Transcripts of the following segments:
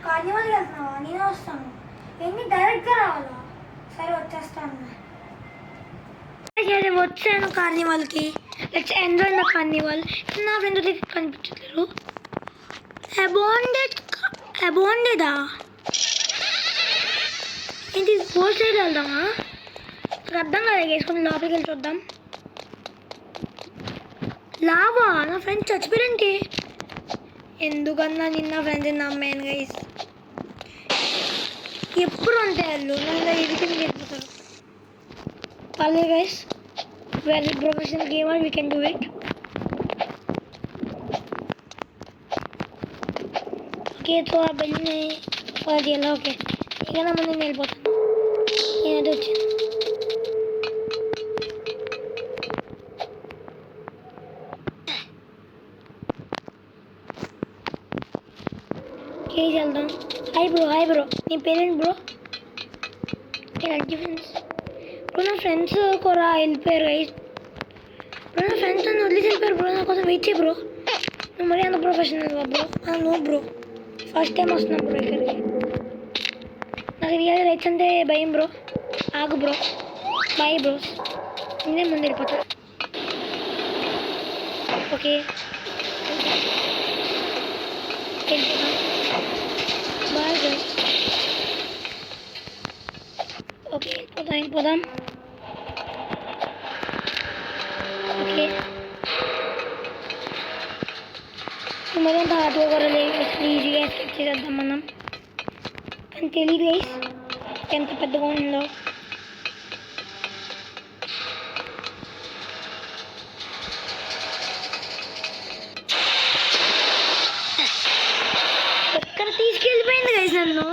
కార్నివాల్కి వెళ్తున్నావా? నేనే వస్తాను. ఏంటి డైరెక్ట్గా రావాలా? సరే వచ్చేస్తాను. వచ్చాను కార్నివాల్కి. Let's enjoy the carnival. నా ఫ్రెండ్ దగ్గర కనిపించట్లేదు. అబౌండెడా ఏంటి? ఫోర్ సైడ్ వెళ్దామా? నాకు అర్థం కదా. వేసుకొని లోపలికి వెళ్ళి చూద్దాం. లావా? నా ఫ్రెండ్ చచ్చిపోయారంటే ఎందుకన్నా నిన్న ఫ్రెండ్స్ నమ్మాను గైస్. ఎప్పుడు అంతే వాళ్ళు నన్ను ఎదుగుని వెళ్ళిపోతారు. పర్లేదు guys, very professional gamer, we can do it. Okay so ఆ బిల్ని ఫాలో చేయాలి. ఓకే ఇక ముందు నేను వెళ్ళిపోతాను. నేనైతే వచ్చాను. కేజీ వెళ్దాం. హాయ్ బ్రో నీ పేరేంటి బ్రో? ఫ్రెండ్స్ బ్రో, నా ఫ్రెండ్స్ కూడా వెళ్ళిపోయారు గైస్. బ్రో నా ఫ్రెండ్స్ నన్ను వదిలేసి వెళ్ళిపోయారు బ్రో. నా కోసం వెయిట్ చేయి బ్రో. నువ్వు మరీ అంత ప్రొఫెషనల్ బ్రో. నువ్వు బ్రో ఫస్ట్ టైం వస్తున్నాను బ్రో ఇక్కడికి. నాకు రియల్ రైట్స్ అంటే భయం బ్రో. ఆగు బ్రో. బాయ్ బ్రో, నేనే ముందు వెళ్ళిపోతా. Okay bye bro. ఓకే వెళ్ళిపోదాం. ఓకే మరి అంత హార్డ్గా కూడా లేదు. ఈజీగా ఎస్కేప్ చేసేద్దాం మనం. కానీ తెలియదు గైస్ ఎంత పెద్దగా ఉందో. ఎక్కడ తీసుకెళ్ళిపోయింది గైస్ నన్ను.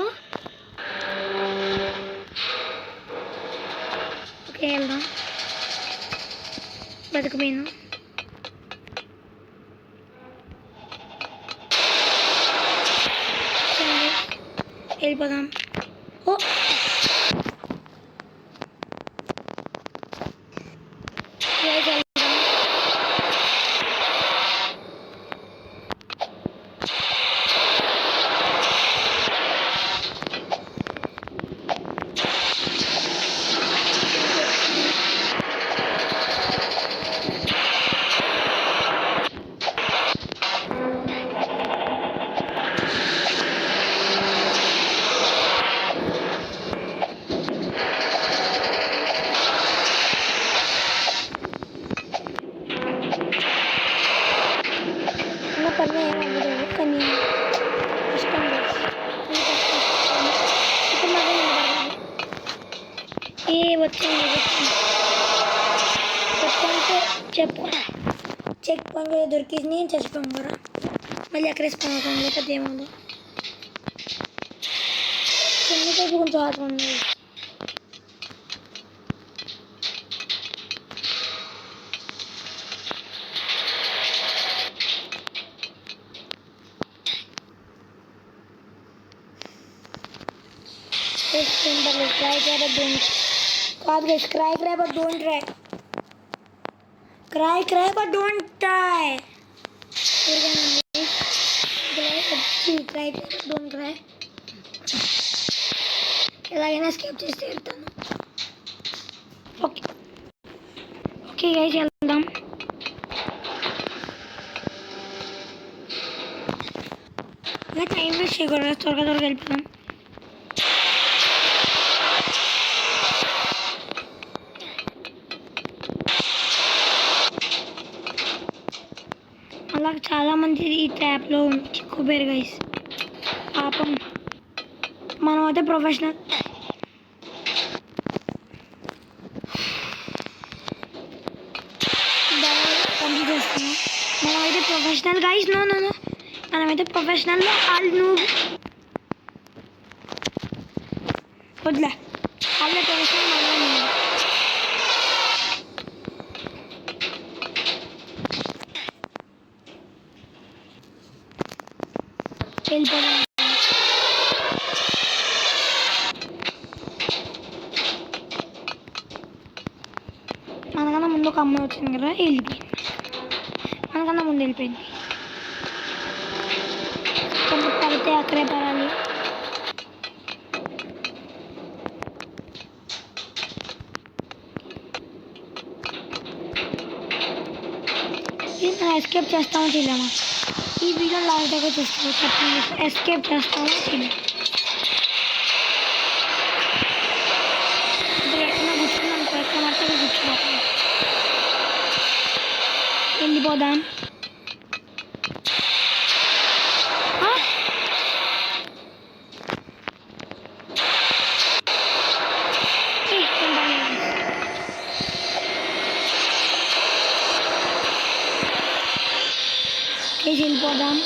ఓకే వెళ్దాం. బతుకుపోయాను. వెళ్ళిపోదాం. ఓ పని ఏమవ్వదు కానీ ఇష్టం లేదు. వచ్చింది చెక్ పాయింట్ కూడా దొరికింది. నేను చచ్చిపోయాను కూడా. మళ్ళీ ఎక్కడ రెస్పాండ్ అవుతాను లేకపోతే ఏమవుదు. చిన్న టైపు కొంచెం ఆట ఉంది. Cry, but don't try. Cry, but don't try. Cry, but don't cry. ఎలాగైనా స్కేప్ చేసి తీరుతాను. ఓకే గైస్ వెళ్దాం. ఇంకా టైం వేస్ట్ చేయకూడదు. త్వరగా వెళ్ళిపోదాం. అలా చాలామంది ఈ ట్యాప్లో చిక్కుపోయారు గైస్. పాపం మనం అయితే ప్రొఫెషనల్. కంప్లీట్ చేస్తున్నాం. మనమైతే ప్రొఫెషనల్ గైస్. నో మనమైతే ప్రొఫెషనల్. వాళ్ళు వద్దులే, వాళ్ళే ప్రొఫెషనల్. వెళ్ళిపోదాం. మనకన్నా ముందు ఒక అమ్మాయి వచ్చింది కదా, వెళ్ళిపోయింది. మనకన్నా ముందు వెళ్ళిపోయింది. కొంచెం పడితే అక్కడే పడాలి. ఎస్కేప్ చేస్తామో చేయలేమా? ఈ వీడియో లాస్ట్ దాకా చూస్తాము. చెప్పండి, ఎస్కేప్ చేస్తామో చేయలేము. ఇప్పుడు ఎక్కడ కూర్చున్నాం, ఎక్కడ మాత్రం కూర్చున్నాం. వెళ్ళిపోదాం. వెళ్ళిపోదాం.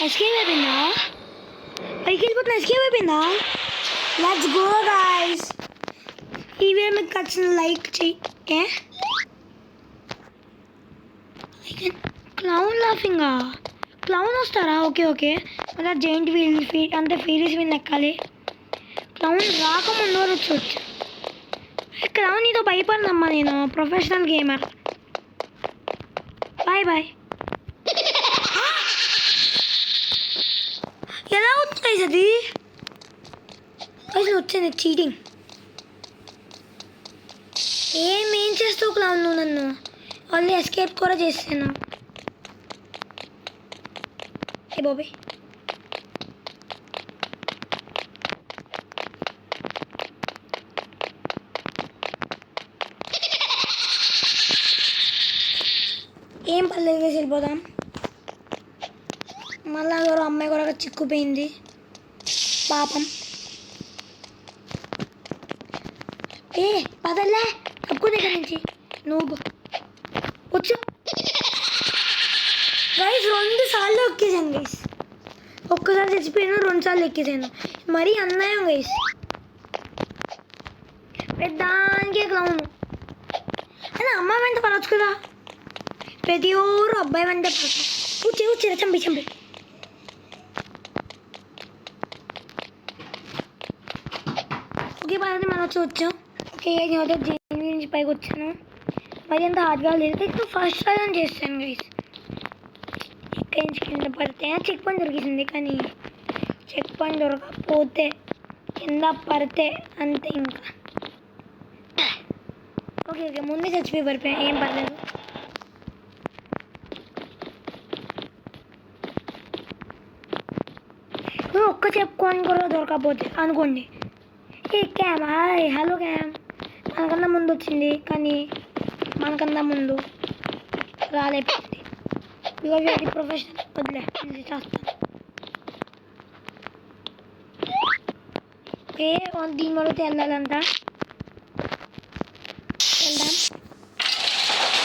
ఎస్కేప్ అయిపోయిందా? పైకి వెళ్ళిపోతున్నా. ఎస్కేప్ అయిపోయిందా? Let's go guys. ఈ వీడియో మీకు నచ్చిన లైక్ చెయ్యి. క్లౌన్ లాఫింగా? క్లౌన్ వస్తారా? Okay okay. మళ్ళీ జైంట్ వీల్ అంటే ఫీరీస్ వీల్ ఎక్కాలి. క్లౌన్ రాకముందు వచ్చి క్లౌన్ ఇదో భయపడినమ్మా. నేను ప్రొఫెషనల్ గేమర్. Bye bye. ఎలా అవుతుంది అది? అసలు వచ్చింది చీటింగ్. ఏం చేస్తావు క్లౌన్? నువ్వు నన్ను ఓన్లీ ఎస్కేప్ కూడా చేస్తాను. ఏ బాబీ, ఏం పర్లేదు వేసి వెళ్ళిపోదాం. మళ్ళా ఎవరో అమ్మాయి కూడా చిక్కుపోయింది పాపం. ఏ పదలే తక్కువ దగ్గర నుంచి నువ్వు వచ్చు. గైస్ 2 సార్లు ఎక్కేసాను గైస్. ఒక్కసారి చచ్చిపోయాను, 2 సార్లు ఎక్కేసాను. మరీ అన్యాయం గైస్. పెద్దానికే క్లౌను అని అమ్మాయి వెంట పడవచ్చు కదా. ప్రతి ఊరు అబ్బాయి వెంట పడతాం. వచ్చి చంపి ఓకే పది మనం వచ్చాం. ఓకే జైన్ నుంచి పైకి వచ్చాను. మరి అంత హార్డ్గా లేదు. ఫస్ట్ టైం చేస్తాను గైస్. ఇక్కడి నుంచి కింద పడితే చెక్ పాయింట్ దొరికింది. కానీ చెక్ పాయింట్ దొరకకపోతే కింద పడితే అంతే ఇంకా. ఓకే ఓకే ముందే చచ్చిపోయి పడిపోయా. ఏం పర్లేదు. ఒక్క చెప్పుకొని కూడా దొరకకపోతే అనుకోండి. ఏ క్యామ్, హాయ్ హలో క్యామ్. మనకన్నా ముందు వచ్చింది కానీ మనకన్నా ముందు రాలేకపోయింది. బికాజ్ అది ప్రొఫెషనల్. వదిలే చేస్తాను. ఓకే దీని వరకు వెళ్ళాలంట. వెళ్దాం.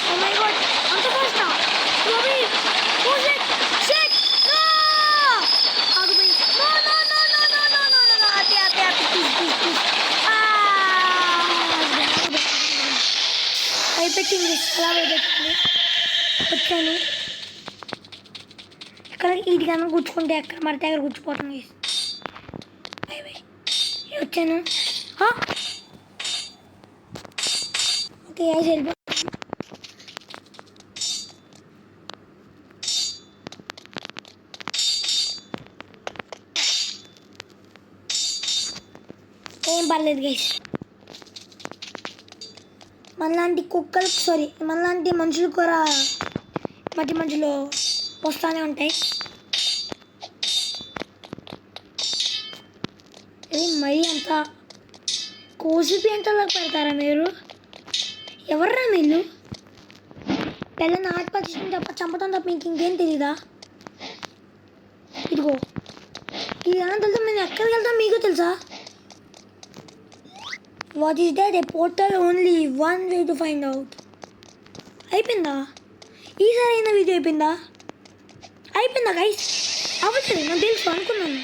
ఓ మై గాడ్, అంత ఫాస్ట్ పెట్టింది. అలా పెట్టింది. వచ్చాను. ఎక్కడ ఇది కన్నా కూర్చుకుంటే ఎక్కడ మడితే అక్కడ కూర్చుపోతాను. వచ్చాను. ఓకే వెళ్ళిపో. ఏం పర్లేదు గైస్. మనలాంటి కుక్కలు మనలాంటి మనుషులు కూడా మధ్య మధ్యలో వస్తూనే ఉంటాయి. ఇది మరీ అంత కోసిపి ఎంతలా పెడతారా మీరు? ఎవర్రా మీరు? పిల్లని ఆటపరిచిన తప్ప చంపడం తప్ప మీకు ఇంకేం తెలీదా? ఇదిగో ఇది ఎలా తెలుసా? మేము ఎక్కడికి వెళ్తాం మీకు తెలుసా? What is that? A portal, only one way to find out. అయిపోయిందా? ఈసారి అయినా వీడియో అయిపోయిందా గైస్? అవ్వట్లేదు, నాకు తెలుసు అనుకున్నాను.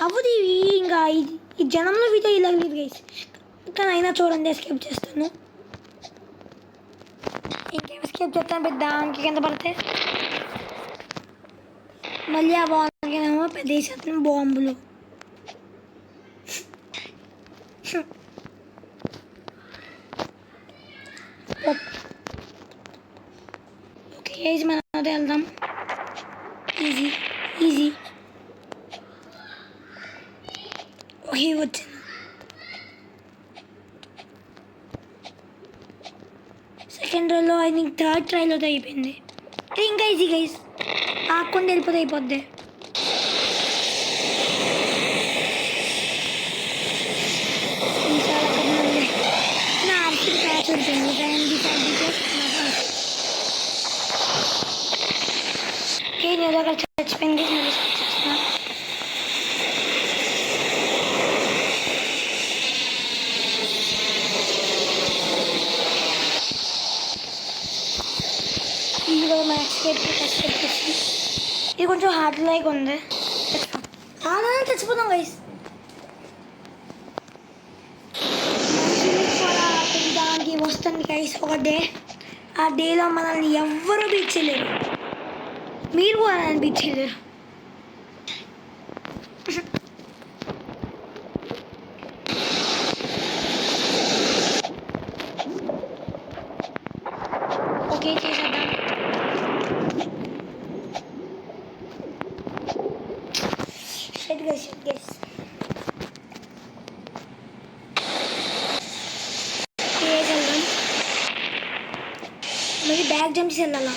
అవ్వదు ఇంకా ఈ జనంలో వీడియో ఇలా లేదు గైస్. కానీ అయినా చూడండి ఎస్కేప్ చేస్తాను. ఇంకేం ఎస్కేప్ చేస్తాను. పెద్ద దానికి కింద పడితే మళ్ళీ ఆ బాంబుకేమో పెద్ద వేసేస్తాను బాంబులు. ఓకే ఏజ్ మనం అదే వెళ్దాం. ఈజీ ఓకే వచ్చాను. సెకండ్ రోలో ఐ థింక్ థర్డ్ ట్రైలో అయిపోయింది. ఇది ఇంకా ఈజీ గైస్, ఆకుండా వెళ్ళిపోతే అయిపోద్ది. నా ఆర్సీకి ప్యాచ్ ఉంటుంది. నేను ఏదో ఒకటి చచ్చిపోయింది. మళ్ళీ చేస్తున్నా. ఇది కొంచెం హార్డ్ లైక్ ఉంది. చచ్చిపోతాం గైస్. దానికి వస్తుంది గైస్ ఒక డే. ఆ డేలో మనల్ని ఎవ్వరూ బీట్ చేయలేరు. మీరు కూడా నన్ను బీట్ చేయలేరు. ఓకే చేసేద్దాం. షెట్ గైస్ వెళ్దాం. మరి బ్యాక్ జంప్ చేసి వెళ్ళాలా?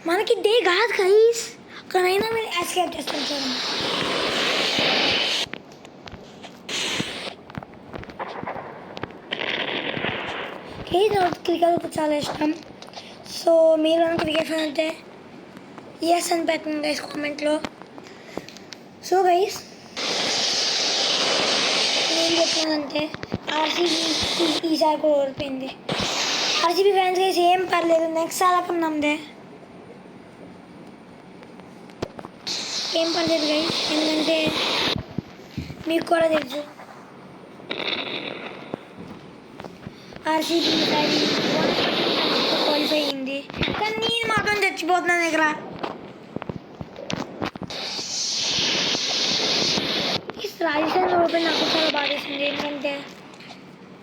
మనకి డే కాదు గైస్, కానైనా మీరు ఎస్కేప్ చేస్తాం చూడండి. నాకు క్రికెట్ చాలా ఇష్టం. సో మీరు క్రికెట్ ఫ్యాన్ అంటే ఎస్ అని పెట్టండి గైస్ కామెంట్లో. సో గైస్ నేను చెప్పినానంటే ఆర్సీబీ ఈసారి కూడా ఓడిపోయింది. ఆర్సీబీ ఫ్యాన్స్ గైస్ ఏం పర్లేదు, నెక్స్ట్ సాలకం నమ్మదే ఏం పర్లేదు గైస్. ఎందుకంటే మీకు కూడా తెలుసు ఆర్సీబీ క్వాలిఫై అయింది. కానీ నేను మాత్రం చచ్చిపోతున్నాను దగ్గర. రాజస్థాన్ ఓడిపోయి నాకు చాలా బాధేసింది. ఎందుకంటే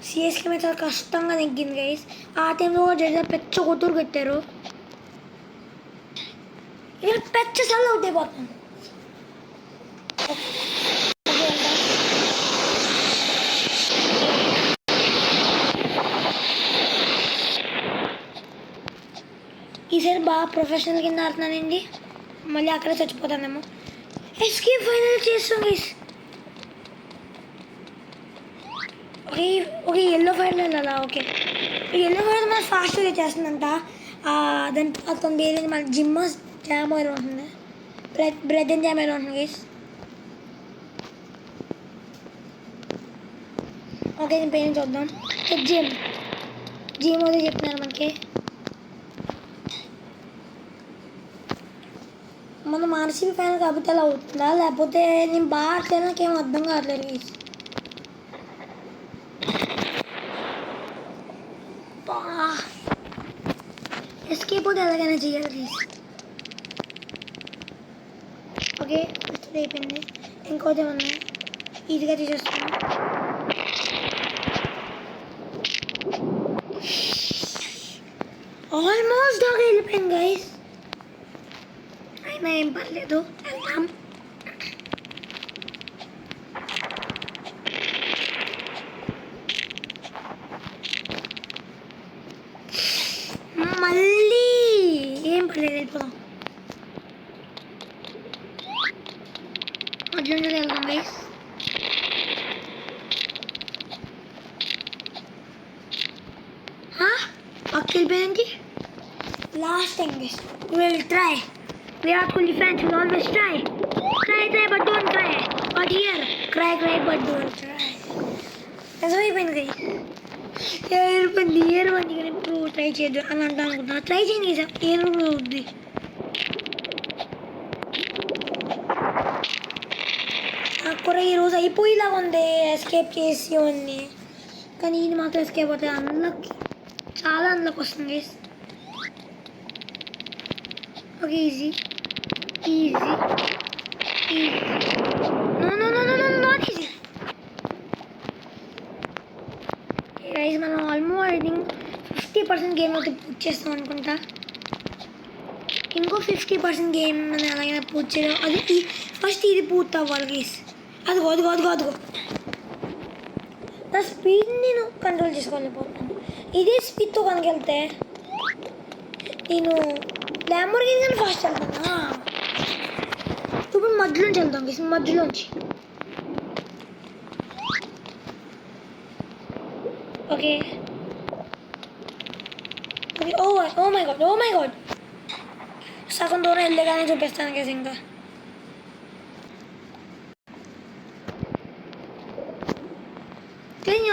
సిఎస్కే మీద చాలా కష్టంగా నెగ్గింది గైస్. ఆ టైంలో జడ్జా పెచ్చ కొత్తూరు పెట్టారు. ఇక్కడ పెచ్చ చాలా అవుట్ అయిపోతాను. ఈసారి బాగా ప్రొఫెషనల్ కింద ఆడుతున్నానండి. మళ్ళీ అక్కడే చచ్చిపోతానేమో. ఎస్కేప్ ఫైనల్ చేస్తాం గైస్. ఓకే ఎల్లో ఫైర్లో వెళ్ళాలా? ఓకే ఎల్లో ఫైర్ మన ఫాస్ట్గా చేస్తుందంట. దాని అతను వేరే మన జిమ్ జామ్ ఆయిల్ ఉంటుంది, బ్రెడ్ అండ్ జామ్ ఆయిల్ ఉంటుంది గైస్. ఓకే దీని పేరు చూద్దాం. జిమ్ అదే చెప్తున్నారు మనకి. మనం ఆర్సీబీ ఫ్యాన్ కాబట్టి అలా అవుతుందా, లేకపోతే నేను బాగా ఆడలేదు నాకేం అర్థం కావట్లేదు గైస్. ఎస్కేప్ అయితే ఎలాగైనా చేయాలి గైస్. ఓకే ఫస్ట్ అయిపోయింది. ఇంకోటి ఉన్నాయి ఈజీగా తీసేస్తున్నాను. ఆల్మోస్ట్ దాకా వెళ్ళిపోయింది గైస్. అయినా ఏం పర్లేదు, వెళ్దాం. మళ్ళీ ఏం పర్లేదు వెళ్ళిపోదాం. అర్జెంట్గా వెళ్దాం గైస్. పక్కకి వెళ్ళిపోయానికి last time guys. Will try. Virat Kohli fans will always try but don't cry. But here, cry but don't try. That's why I'm going. Air bandi కానీ ఇప్పుడు ట్రై చేయొద్దు అని అంటా అనుకుంటున్నా. ట్రై చేయండి సార్, ఎయిర్ అవుద్ది. నాకు కూడా ఈరోజు అయిపోయేలా ఉంది ఎస్కేప్ చేసి అన్నీ. కానీ ఇది మాత్రం ఎస్కేప్ అవుతుంది. అందులోకి చాలా అందులోకి వస్తుంది guys. Okay easy. Not easy guys. మనం ఆల్మోస్ట్ ఐ థింక్ 50% గేమ్ అయితే పూర్తి చేస్తాం అనుకుంటా. ఇంకో 50% గేమ్ మనం ఎలాగైనా పూర్తి చేయడం. అది ఫస్ట్ ఇది పూర్తి అవ్వాలి గైస్. అదిగో నా స్పీడ్ నేను కంట్రోల్ చేసుకోలేకపోతున్నాను. ఇదే స్పీడ్తో కనుక వెళ్తే నేను ల్యాంబోర్గిని కానీ ఫాస్ట్ వెళ్తానా. ఇప్పుడు మధ్యలోంచి వెళ్తాం గైస్, మధ్యలోంచి. ఓకే ఓ మై గాడ్ సగం దూరం వెళ్ళగానే చూపిస్తాను గైస్. ఇంకా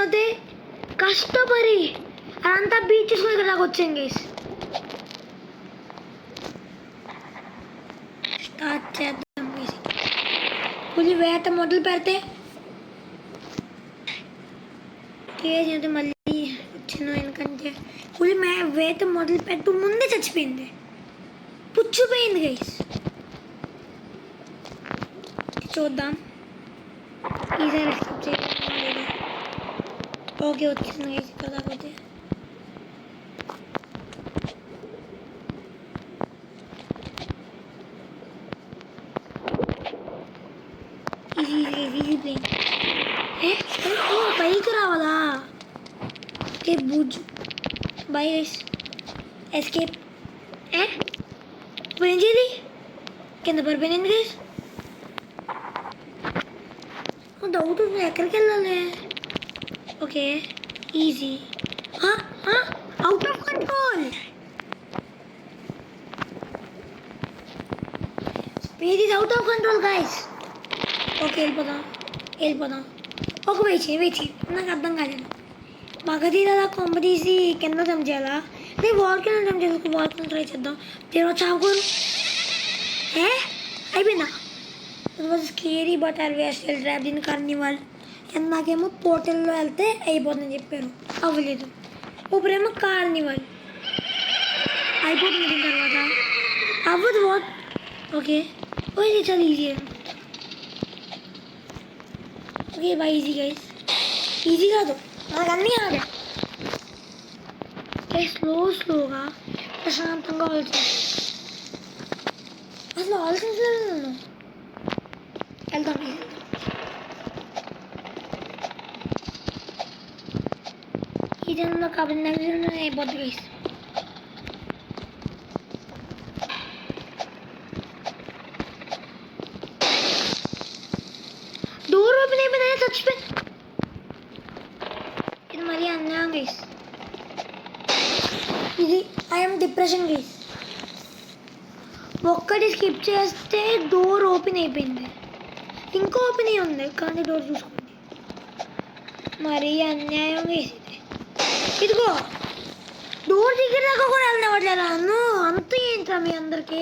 అయితే కష్టపడి అదంతా బీచ్ చేసుకుని ఇక్కడ దాకా వచ్చాను గైస్. స్టార్ట్ చేద్దాం గైస్. పులి వేట మొదలు పెడితే అయితే మళ్ళీ వచ్చిన ఎందుకంటే పులి వేట మొదలు పెట్టు ముందే చచ్చిపోయింది, పుచ్చిపోయింది గైస్. చూద్దాం ఈసారి ఎక్సెప్ట్ చేయాలి. ఓకే వచ్చింది గైస్. కాకపోతే ఈజీ ప్లేన్ పైకి రావాలా. ఓకే బుజ్ బై గైస్. ఎస్కేప్ ఇప్పుడు ఏం చేయాలి? కింద పడిపోయింది గైస్. డౌట్ ఉంది ఎక్కడికి వెళ్ళాలి. Okay easy. Out of control. Speed is out of control guys. Okay వెళ్ళిపోదాం. ఒక వెయిట్ నాకు అర్థం కాలేదు. మగధీర కొంప తీసి కింద జంప్ చేయాలా? నేను వాల్ కింద జంప్ చేసి వాల్ కింద ట్రై చేద్దాం. తీరా చావుకోరు. అయిపోయిందా? It was scary but I will still trap in carnival. నాకేమో పోర్టల్లో వెళ్తే అయిపోతుందని చెప్పారు, అవ్వలేదు. ఇప్పుడేమో కార్నివాల్ అయిపోతుంది. దీని తర్వాత అవ్వదు. వాట్? ఓకే ఇది చాలా easy. Okay bye easy guys. Easy కాదు నాకు అన్నీ ఆడే. స్లోగా ప్రశాంతంగా ఆలోచించాను. అసలు ఆలోచించలేదు నేను. వెళ్తాం ఇదన్నా కాబట్టి నెక్స్ట్ అయిపోద్ది గైస్. డోర్ ఓపెన్ అయిపోయిందా? చచ్చిపోయింది. ఇది మరీ అన్యాయం గైస్. ఇది ఐఎమ్ డిప్రెషన్ గైస్. ఒక్కటి స్కిప్ చేస్తే డోర్ ఓపెన్ అయిపోయింది, ఇంకో ఓపెన్ అయ్యి ఉంది కానీ డోర్ చూసుకోండి. మరీ అన్యాయం గైస్. ఇదిగో డోర్ దగ్గర దాకా కూడా వెళ్ళనివ్వట్లేదు నన్ను. అంత ఏంట్రా మీ అందరికీ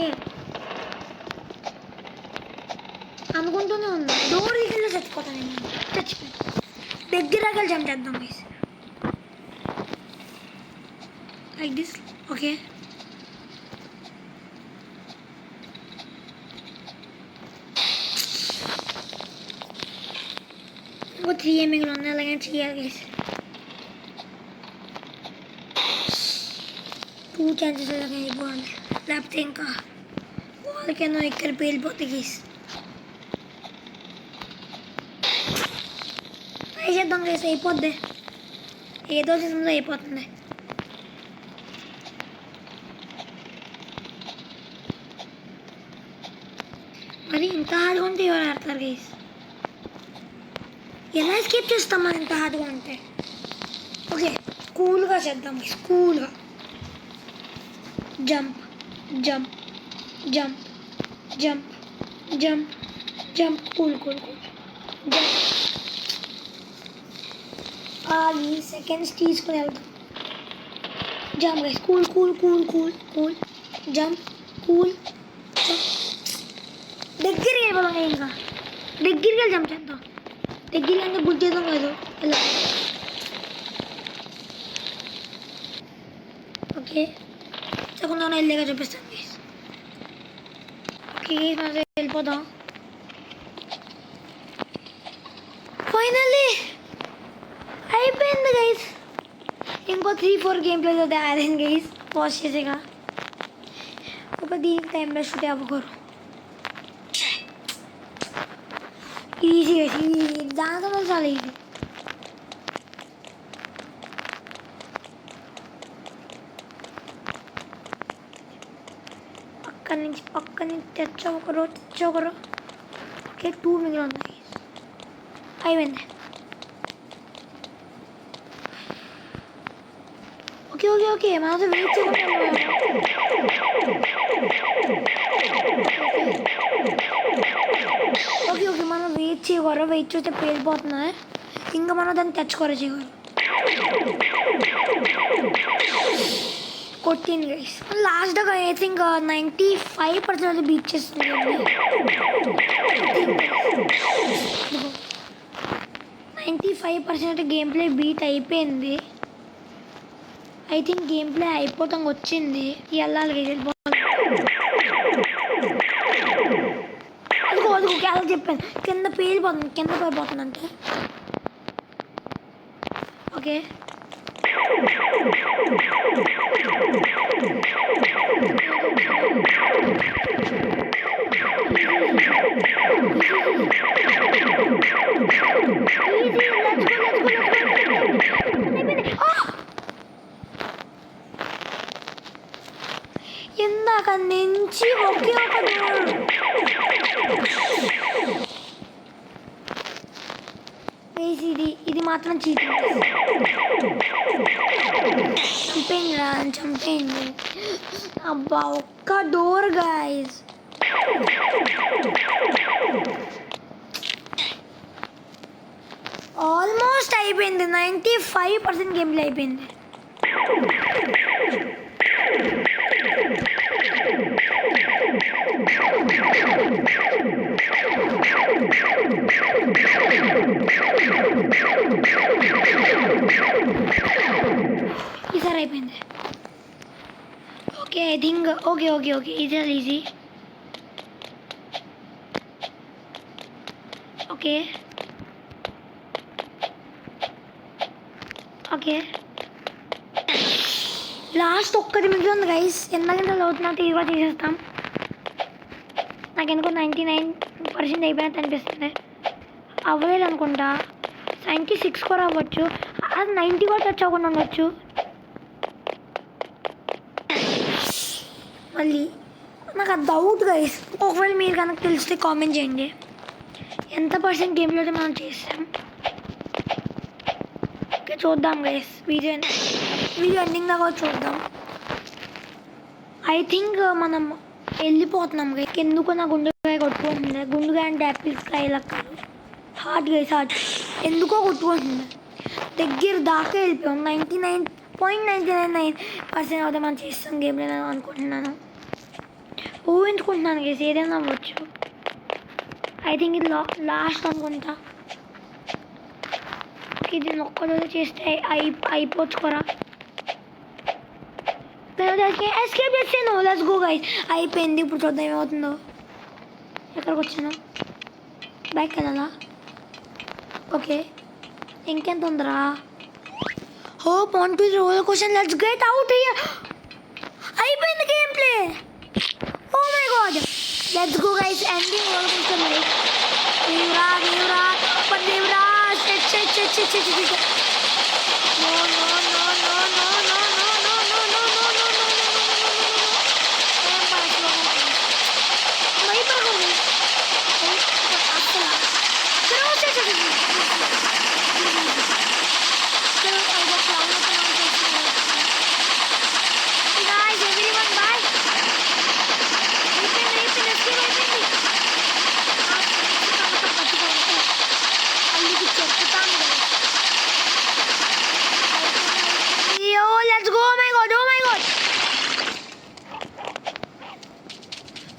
అనుకుంటూనే ఉన్నా. డోర్ దగ్గర చచ్చిపోతాను నేను. చచ్చిపోయాను. దగ్గర దాకా జంప్ చేద్దాం గైస్. Like this. ఓకే ఇంకో 3 మిగిలి ఉన్నాయి. అలాగే చేయాలి గైస్. 2 ఛాన్సెస్ అలాగే అయిపోవాలి. లేకపోతే ఇంకా వాళ్ళకేమో ఇక్కడ పేలిపోతాయి గైస్. ట్రై చేద్దాం గైస్. అయిపోద్ది, ఏదో సినిమాలో అయిపోతుంది. మరి ఇంత హార్డ్గా ఉంటే ఎవరు ఆడతారు గైస్? ఎలా ఎస్కేప్ చేస్తాం మరి ఇంత హార్డ్గా ఉంటే? ఓకే కూల్గా చేద్దాం గైస్. కూల్గా jump jump jump jump jump jump. Cool jump. ఆగి సెకండ్స్ తీసుకుని వెళ్తాం. Jump guys. Cool jump. దగ్గరికి వెళ్ళిపోదాం. ఇంకా దగ్గరికి వెళ్ళి జంప్ చేద్దాం. దగ్గరికి అంటే బుక్ చేద్దాం కాదు. ఇలా ఓకే సగం వెళ్ళాక చూపిస్తాను గైస్. ఓకే వెళ్ళిపోదాం. ఫైనల్లీ అయిపోయింది గైస్. ఇంకో 3-4 గేమ్ ప్లేస్ అయితే ఆడాను గైస్. పాజ్ చేసేగా ఒక దీనికి టైం వేస్ట్ అవ్వకూడదు. Easy guys. దాంతో చాలా ఈజీ. పక్క నుంచి తెచ్చొకరు. ఓకే 2 మిగిలి ఉన్నాయి. అయిపోయింది. ఓకే మనతో వెయిట్ చేయకుండా ఓకే మనం వెయిట్ చేయకూడదు. వెయిట్ చేస్తే పేలిపోతున్నాయి. ఇంకా మనం దాన్ని తెచ్చుకోరు చేయకూడదు. కొట్టింది గైస్. లాస్ట్ దాకా ఐ థింక్ 95% బీట్ చేస్తుంది. 95% గేమ్ ప్లే బీట్ అయిపోయింది. ఐ థింక్ గేమ్ ప్లే అయిపోతాం వచ్చింది. వెళ్ళాలి అదిగో అలా చెప్పాను. కింద పేలిపోతుంది అంటే ఓకే ఇందాక నుంచి ఒకే ఒక ఇది మాత్రం చీటింగ్. చంపేయండి. అబ్బా ఒక్క డోర్ గైస్. ఆల్మోస్ట్ అయిపోయింది. 95% గేమ్ ప్లే అయిపోయింది. ఈసారి అయిపోయింది. ఓకే ఐ థింక్ ఓకే ఇది ఈజీ. ఓకే లాస్ట్ ఒక్కటి మిగిలి ఉంది గైస్. ఎంతగంటలు అవుతున్నా తీరుగా తీసేస్తాం. నాకు ఎందుకో 99% అయిపోయినట్టు అనిపిస్తుంది. అవ్వలేదు అనుకుంటా. 96 కూడా అవ్వచ్చు. అది 90 కూడా టచ్ అవ్వకుండా ఉండొచ్చు. మళ్ళీ నాకు ఆ డౌట్ గైస్. ఒకవేళ మీరు కనుక తెలిస్తే కామెంట్ చేయండి. ఎంత % గేమ్లో అయితే మనం చేస్తాం. ఓకే చూద్దాం గైస్. వీడియో ఎండింగ్ దాకా చూద్దాం. ఐ థింక్ మనం వెళ్ళిపోతున్నాం గైస్. ఎందుకో నా గుండెకాయ కొట్టుకుంటుంది. గుండెకాయ అంటే యాపిల్ కాయ లెక్కలు. హార్ట్ గైస్ హార్ట్ ఎందుకో కొట్టుకుంటుంది. దగ్గర దాకా వెళ్ళిపోయాం. 99.999% అవుతే మనం చేస్తాం గేమ్లో అనుకుంటున్నాను. ఊహించుకుంటున్నాను గైస్. ఏదైనా అవ్వచ్చు. ఐ థింక్ ఇది లాస్ట్ అనుకుంటా. ఇది ఒక్కరోజు చేస్తే అయిపోవచ్చు కూడా. ఎస్కేప్ చేసాను. Let's go guys. అయిపోయింది. ఇప్పుడు చూద్దాం ఏమవుతుందో. ఎక్కడికి వచ్చాను? బైక్ వెళ్ళాలా? ఓకే ఇంకెంత ఉందిరా? Hop on to roller coaster. Let's get out here. అయిపోయింది game play. Oh my God. Let's go guys. Ending roller coaster మరి. దేవురా no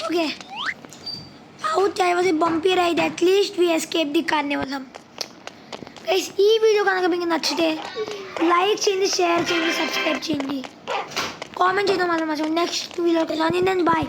Okay. I was a bumpy ride. At least we escaped the carnival. Guys, this video kanaka meeku nachite like cheyandi, share cheyandi, subscribe cheyandi, comment cheyadam next video lo. Then bye.